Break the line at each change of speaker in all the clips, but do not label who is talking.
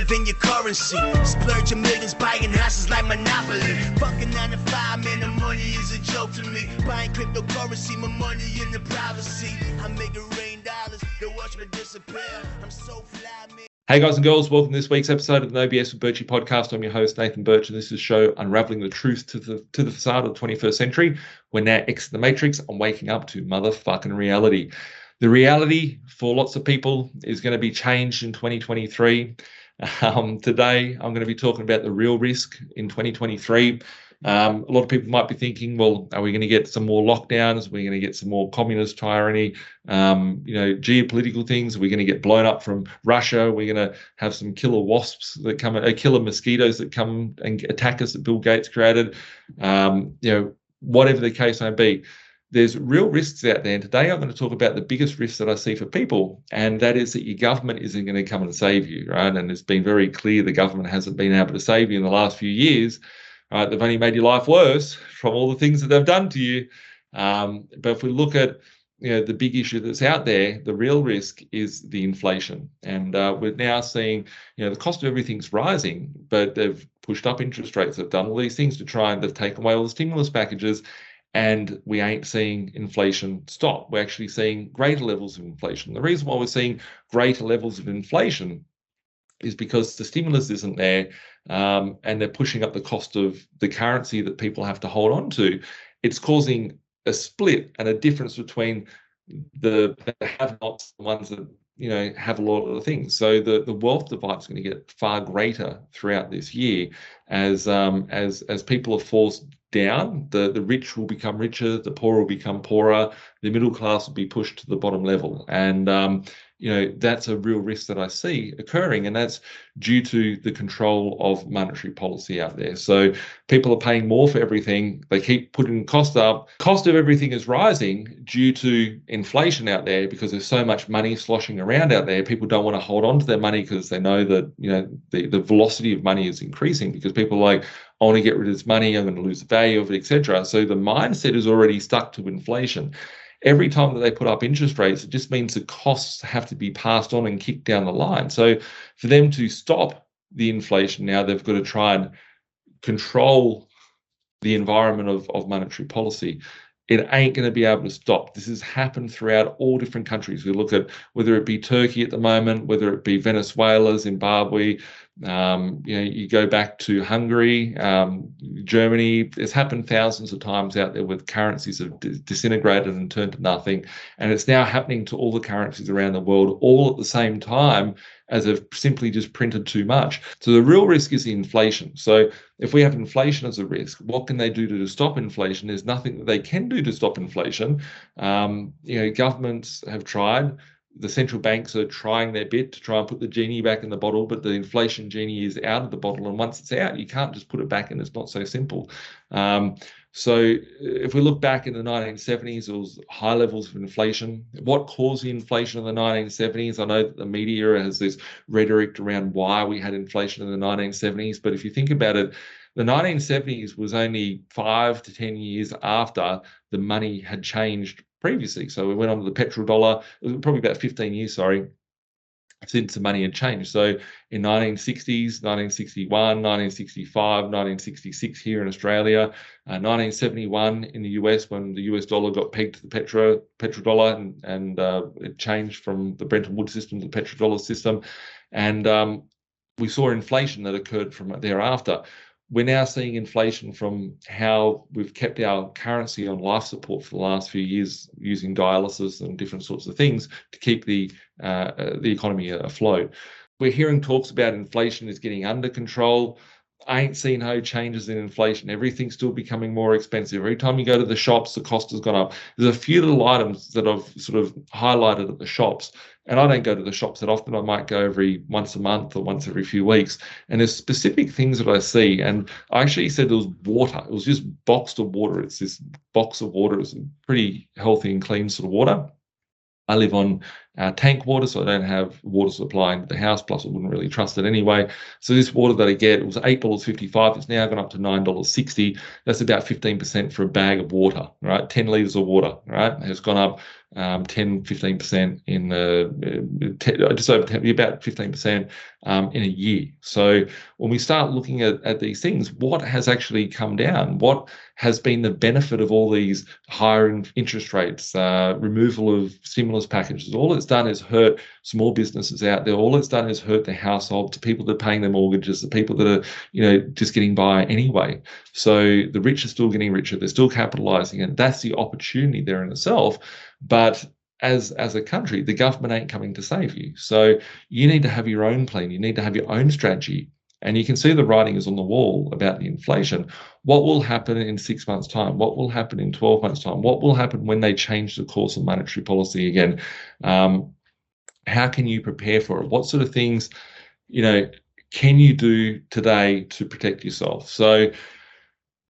than your currency. Splurging millions, buying houses like Monopoly. Fucking 9 to 5, man, the money is a joke to me. Buying cryptocurrency, my money in the privacy. I make it rain dollars, they watch me disappear. I'm so fly, man.
Hey guys and girls, welcome to this week's episode of the No BS with Birchy podcast. I'm your host, Nathan Birch, and this is a show unraveling the truth to the facade of the 21st century. We're now exiting the matrix and waking up to motherfucking reality. The reality for lots of people is going to be changed in 2023. Today, I'm going to be talking about the real risk in 2023. A lot of people might be thinking, well, are we going to get some more lockdowns? Are we going to get some more communist tyranny? Geopolitical things? Are we going to get blown up from Russia? Are we going to have some killer wasps that come, killer mosquitoes that come and attack us that Bill Gates created? Whatever the case may be, there's real risks out there. And today I'm going to talk about the biggest risks that I see for people, and that is that your government isn't going to come and save you, right? And it's been very clear the government hasn't been able to save you in the last few years. They've only made your life worse from all the things that they've done to you. But if we look at the big issue that's out there, the real risk is the inflation. And we're now seeing the cost of everything's rising, but they've pushed up interest rates. They've done all these things to try, and they've taken away all the stimulus packages, and we ain't seeing inflation stop. We're actually seeing greater levels of inflation. The reason why we're seeing greater levels of inflation is because the stimulus isn't there, and they're pushing up the cost of the currency that people have to hold on to. It's causing a split and a difference between the have-nots, the ones that have a lot of the things. So the wealth divide is going to get far greater throughout this year as people are forced down. The rich will become richer, the poor will become poorer, the middle class will be pushed to the bottom level, and that's a real risk that I see occurring, and that's due to the control of monetary policy out there. So people are paying more for everything. They keep putting cost up. Cost of everything is rising due to inflation out there because there's so much money sloshing around out there. People don't want to hold on to their money because they know that the velocity of money is increasing, because people are like, I want to get rid of this money, I'm going to lose the value of it, etc. So the mindset is already stuck to inflation. Every time that they put up interest rates, it just means the costs have to be passed on and kicked down the line. So for them to stop the inflation now, they've got to try and control the environment of monetary policy. It ain't going to be able to stop. This has happened throughout all different countries. We look at whether it be Turkey at the moment, whether it be Venezuela, Zimbabwe, you go back to Hungary, Germany. It's happened thousands of times out there with currencies have disintegrated and turned to nothing. And it's now happening to all the currencies around the world, all at the same time, as they've simply just printed too much. So the real risk is the inflation. So if we have inflation as a risk, what can they do to stop inflation? There's nothing that they can do to stop inflation. Governments have tried. The central banks are trying their bit to try and put the genie back in the bottle, but the inflation genie is out of the bottle. And once it's out, you can't just put it back in. It's not so simple. So if we look back in the 1970s, there was high levels of inflation. What caused the inflation in the 1970s? I know that the media has this rhetoric around why we had inflation in the 1970s, but if you think about it, the 1970s was only 5 to 10 years after the money had changed previously. So we went on to the petrodollar. It was probably about 15 years, since the money had changed. So in 1960s, 1961, 1965, 1966 here in Australia, 1971 in the US, when the US dollar got pegged to the petrodollar, and it changed from the Bretton Woods system to the petrodollar system. And we saw inflation that occurred from thereafter. We're now seeing inflation from how we've kept our currency on life support for the last few years, using dialysis and different sorts of things to keep the economy afloat. We're hearing talks about inflation is getting under control. I ain't seen no changes in inflation. Everything's still becoming more expensive. Every time you go to the shops, the cost has gone up. There's a few little items that I've sort of highlighted at the shops, and I don't go to the shops that often. I might go every once a month or once every few weeks. And there's specific things that I see. And I actually said there was water. It was just boxed of water. It's this box of water. It's pretty healthy and clean sort of water. I live on tank water, so I don't have water supply into the house, plus I wouldn't really trust it anyway. So this water that I get, it was $8.55. It's now gone up to $9.60. That's about 15% for a bag of water, right? 10 litres of water, right? It's gone up 10-15% in just over 10, about 15% in a year. So when we start looking at these things, what has actually come down? What has been the benefit of all these higher interest rates, removal of stimulus packages? All it's done is hurt small businesses out there. All it's done is hurt the households, the people that are paying their mortgages, the people that are, just getting by anyway. So the rich are still getting richer. They're still capitalizing, and that's the opportunity there in itself. But as a country, the government ain't coming to save you. So you need to have your own plan. You need to have your own strategy. And you can see the writing is on the wall about the inflation. What will happen in 6 months' time? What will happen in 12 months' time? What will happen when they change the course of monetary policy again? How can you prepare for it? What sort of things, can you do today to protect yourself? So,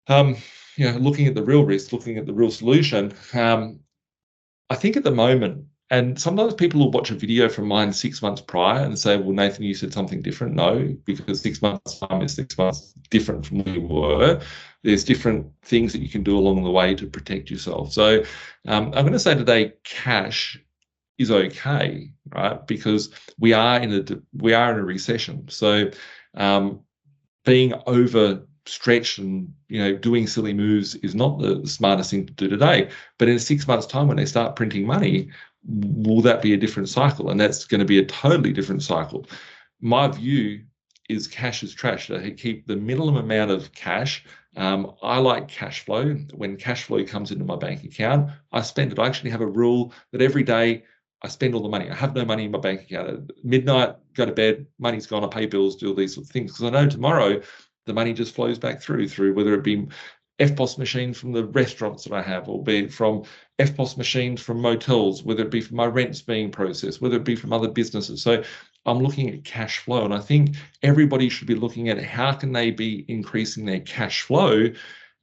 looking at the real risk, looking at the real solution, I think at the moment, and sometimes people will watch a video from mine 6 months prior and say, well, Nathan, you said something different. No, because 6 months' time is 6 months different from where you were. There's different things that you can do along the way to protect yourself. So I'm going to say today, cash is okay, right? Because we are in a recession. So being overstretched and doing silly moves is not the smartest thing to do today. But in 6 months' time, when they start printing money, will that be a different cycle? And that's going to be a totally different cycle. My view is cash is trash. I keep the minimum amount of cash. I like cash flow. When cash flow comes into my bank account, I spend it. I actually have a rule that every day I spend all the money. I have no money in my bank account. At midnight, go to bed, money's gone, I pay bills, do all these sort of things. Because I know tomorrow the money just flows back through whether it be FPOS machines from the restaurants that I have, or be it from FPOS machines from motels, whether it be from my rents being processed, whether it be from other businesses. So I'm looking at cash flow, and I think everybody should be looking at how can they be increasing their cash flow,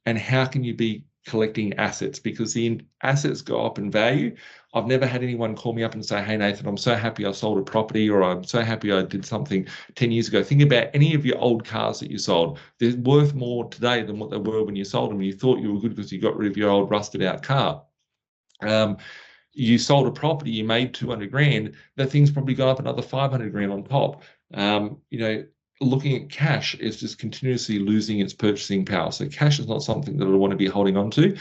and how can you be collecting assets, because the assets go up in value. I've never had anyone call me up and say, hey, Nathan, I'm so happy I sold a property, or I'm so happy I did something 10 years ago. Think about any of your old cars that you sold. They're worth more today than what they were when you sold them. You thought you were good because you got rid of your old rusted out car. You sold a property, you made 200 grand, that thing's probably gone up another 500 grand on top. Looking at cash is just continuously losing its purchasing power. So cash is not something that I want to be holding on to.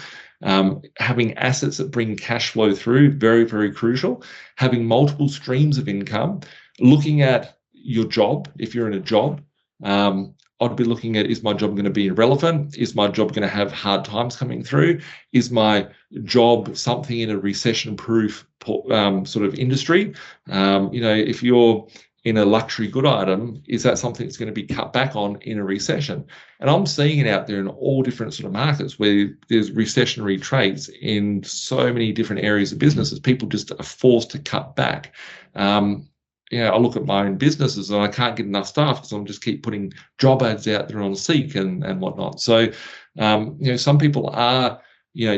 Having assets that bring cash flow through, very, very crucial. Having multiple streams of income. Looking at your job, if you're in a job, I'd be looking at, is my job going to be irrelevant? Is my job going to have hard times coming through? Is my job something in a recession-proof sort of industry? If you're in a luxury good item, is that something that's going to be cut back on in a recession? And I'm seeing it out there in all different sort of markets where there's recessionary traits in so many different areas of businesses. People just are forced to cut back. I look at my own businesses and I can't get enough staff because I'm just keep putting job ads out there on Seek and whatnot. So, some people are,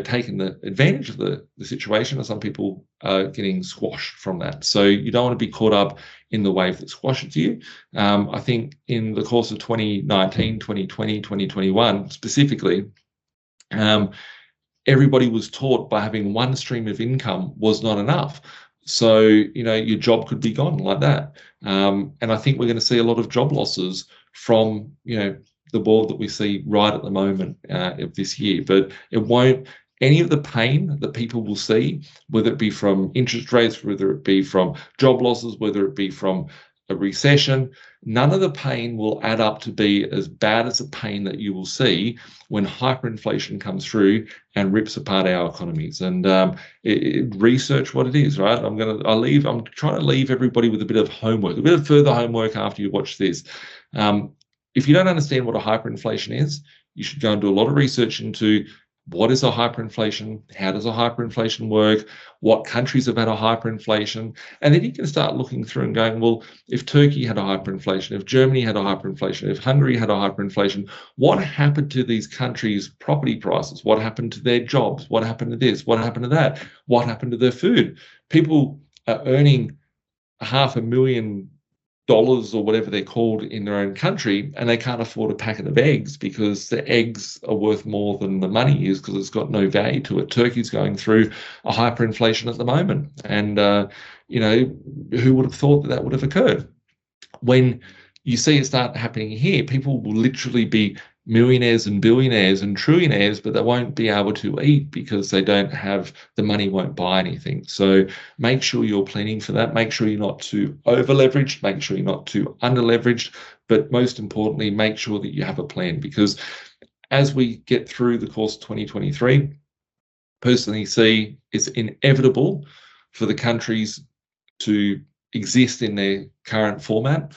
taking the advantage of the situation, and some people are getting squashed from that. So you don't want to be caught up in the wave that squashes you. I think in the course of 2019, 2020, 2021 specifically, everybody was taught by having one stream of income was not enough. So, your job could be gone like that. And I think we're going to see a lot of job losses from, the world that we see right at the moment of this year. But it won't, any of the pain that people will see, whether it be from interest rates, whether it be from job losses, whether it be from a recession, none of the pain will add up to be as bad as the pain that you will see when hyperinflation comes through and rips apart our economies. And research what it is, right? I'm trying to leave everybody with a bit of homework, a bit of further homework after you watch this. If you don't understand what a hyperinflation is, you should go and do a lot of research into what is a hyperinflation, how does a hyperinflation work, what countries have had a hyperinflation, and then you can start looking through and going, well, if Turkey had a hyperinflation, if Germany had a hyperinflation, if Hungary had a hyperinflation, what happened to these countries' property prices? What happened to their jobs? What happened to this? What happened to that? What happened to their food? People are earning $500,000 dollars or whatever they're called in their own country, and they can't afford a packet of eggs because the eggs are worth more than the money is because it's got no value to it. Turkey's going through a hyperinflation at the moment, and who would have thought that would have occurred? When you see it start happening here, people will literally be millionaires and billionaires and trillionaires, but they won't be able to eat because they don't have the money, won't buy anything. So make sure you're planning for that. Make sure you're not too over leveraged. Make sure you're not too under leveraged. But most importantly, make sure that you have a plan, because as we get through the course of 2023, personally see it's inevitable for the countries to exist in their current format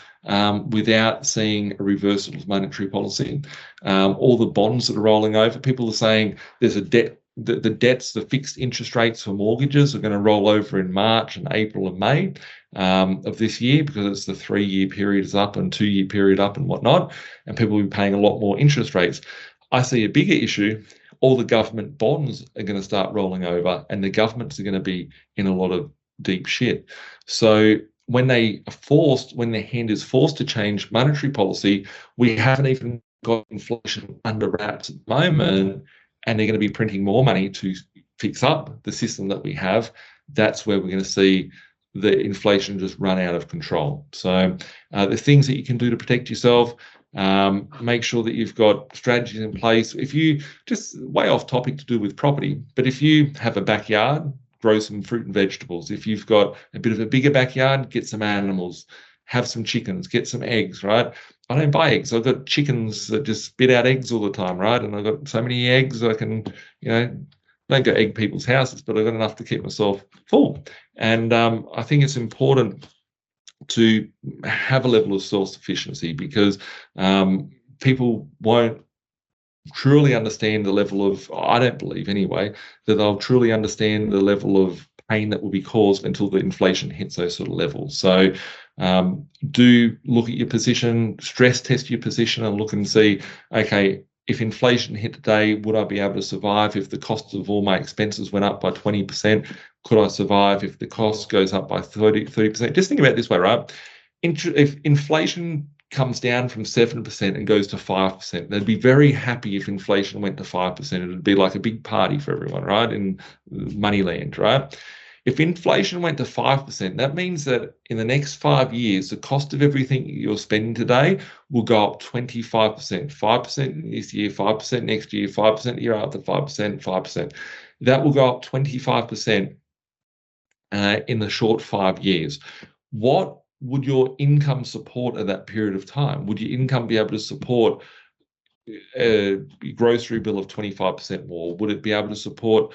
without seeing a reversal of monetary policy. All the bonds that are rolling over, people are saying there's a debt, the debts, the fixed interest rates for mortgages are going to roll over in March and April and May of this year, because it's the 3-year period is up and 2-year period up and whatnot, and people will be paying a lot more interest rates. I see a bigger issue. All the government bonds are going to start rolling over, and the governments are going to be in a lot of deep shit. So when their hand is forced to change monetary policy, we haven't even got inflation under wraps at the moment, and they're going to be printing more money to fix up the system that we have. That's where we're going to see the inflation just run out of control. So the things that you can do to protect yourself, make sure that you've got strategies in place. If you, just way off topic to do with property, but if you have a backyard, grow some fruit and vegetables. If you've got a bit of a bigger backyard, get some animals, have some chickens, get some eggs, right? I don't buy eggs. I've got chickens that just spit out eggs all the time, right? And I've got so many eggs I can, don't go egg people's houses, but I've got enough to keep myself full. And I think it's important to have a level of self-sufficiency, because people won't truly understand the level of, I don't believe anyway, that they'll truly understand the level of pain that will be caused until the inflation hits those sort of levels. So do look at your position, stress test your position, and look and see, okay, if inflation hit today, would I be able to survive? If the cost of all my expenses went up by 20%, could I survive? If the cost goes up by 30%, just think about it this way, right? If inflation comes down from 7% and goes to 5%, they'd be very happy if inflation went to 5%. It would be like a big party for everyone, right? In Moneyland, right? If inflation went to 5%, that means that in the next 5 years, the cost of everything you're spending today will go up 25%. 5% this year, 5% next year, 5% the year after, 5%, 5%. That will go up 25% in the short 5 years. What would your income support at that period of time? Would your income be able to support a grocery bill of 25% more? Would it be able to support,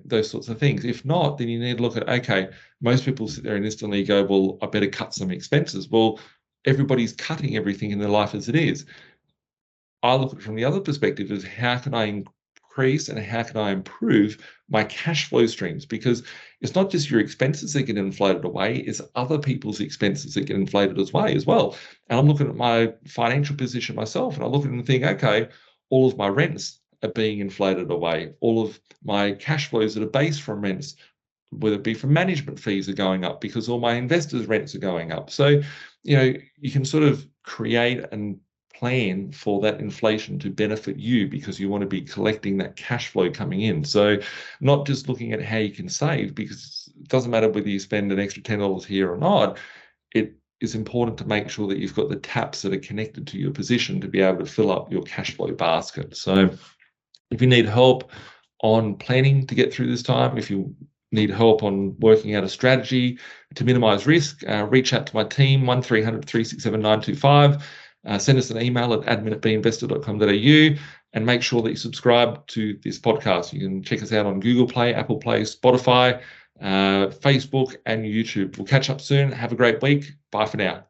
those sorts of things? If not, then you need to look at, okay, most people sit there and instantly go, well, I better cut some expenses. Well, everybody's cutting everything in their life as it is. I look at it from the other perspective, is how can I increase and how can I improve my cash flow streams? Because it's not just your expenses that get inflated away, it's other people's expenses that get inflated as well. And I'm looking at my financial position myself, and I look at it and think, okay, all of my rents are being inflated away. All of my cash flows that are based from rents, whether it be from management fees, are going up because all my investors' rents are going up. So, you can sort of create and plan for that inflation to benefit you, because you want to be collecting that cash flow coming in. So not just looking at how you can save, because it doesn't matter whether you spend an extra $10 here or not. It is important to make sure that you've got the taps that are connected to your position to be able to fill up your cash flow basket. So if you need help on planning to get through this time, if you need help on working out a strategy to minimize risk, reach out to my team, 1300 367 925. Send us an email at admin@binvested.com.au, and make sure that you subscribe to this podcast. You can check us out on Google Play, Apple Play, Spotify, Facebook, and YouTube. We'll catch up soon. Have a great week. Bye for now.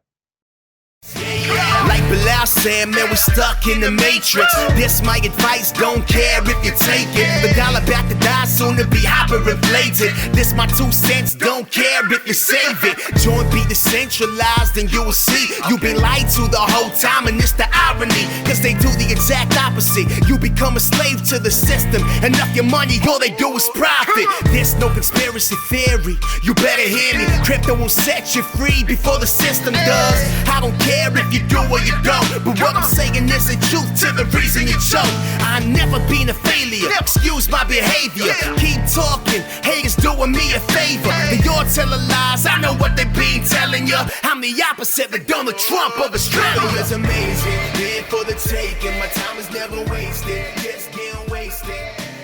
Like Bilal said, man, we're stuck in the matrix. This my advice, don't care if you take it. The dollar about to die, soon to be hyperinflated. This my 2 cents, don't care if you save it. Joint be decentralized and you will see you've been lied to the whole time, and it's the irony, cause they do the exact opposite. You become a slave to the system, enough your money, all they do is profit. There's no conspiracy theory, you better hear me. Crypto will set you free before the system does. I don't care if you do or you don't, but what I'm saying is the truth to the reason you choke. I've never been a failure, excuse my behavior. Keep talking, haters doing me a favor. They all telling lies, I know what they been telling you. I'm the opposite of Donald Trump of Australia. It's amazing, here for the taking. My time is never wasted, just getting wasted.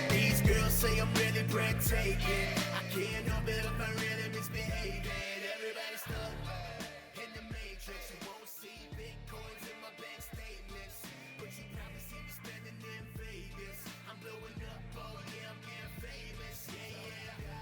These girls say I'm really breathtaking. I can't help it if I really